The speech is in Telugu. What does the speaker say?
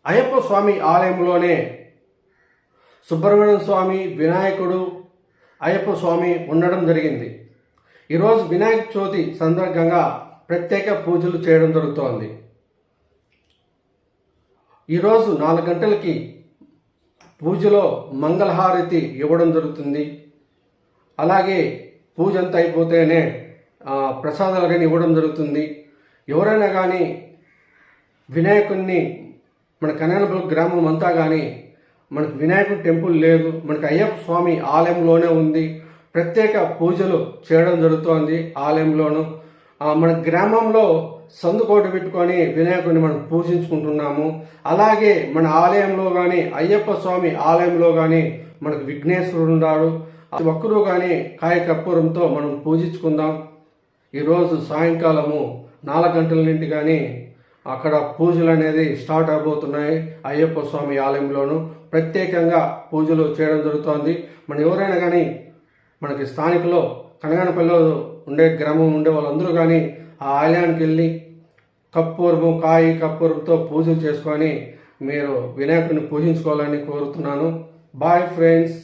అయ్యప్ప స్వామి ఆలయంలోనే సుబ్రహ్మణ్య స్వామి, వినాయకుడు, అయ్యప్ప స్వామి ఉండడం జరిగింది. ఈరోజు వినాయక చవితి సందర్భంగా ప్రత్యేక పూజలు చేయడం జరుగుతోంది. ఈరోజు 4 గంటలకి పూజలో మంగళహారతి ఇవ్వడం జరుగుతుంది. అలాగే పూజ అంతా అయిపోతేనే ప్రసాదాలు కానీ ఇవ్వడం జరుగుతుంది. ఎవరైనా కానీ వినాయకుడిని మన కనగనపల్లి గ్రామం అంతా కానీ మనకు వినాయకుడి టెంపుల్ లేదు, మనకు అయ్యప్ప స్వామి ఆలయంలోనే ఉంది. ప్రత్యేక పూజలు చేయడం జరుగుతోంది ఆలయంలోను. మన గ్రామంలో సందుకోట పెట్టుకొని వినాయకుడిని మనం పూజించుకుంటున్నాము. అలాగే మన ఆలయంలో కానీ అయ్యప్ప స్వామి ఆలయంలో కానీ మనకు విఘ్నేశ్వరుడు ఉన్నాడు. ఒక్కరు కానీ కాయ కర్పూరంతో మనం పూజించుకుందాం. ఈరోజు సాయంకాలము 4 గంటల నుండి కానీ అక్కడ పూజలు అనేది స్టార్ట్ అవబోతున్నాయి. అయ్యప్ప స్వామి ఆలయంలోను ప్రత్యేకంగా పూజలు చేయడం జరుగుతోంది. మనం ఎవరైనా కానీ మనకి స్థానికులో కనగనపల్లిలో ఉండే గ్రామం ఉండే వాళ్ళందరూ కానీ ఆ ఆలయానికి వెళ్ళి కర్పూరంతో పూజలు చేసుకొని మీరు వినాయకుడిని పూజించుకోవాలని కోరుతున్నాను. Bye friends.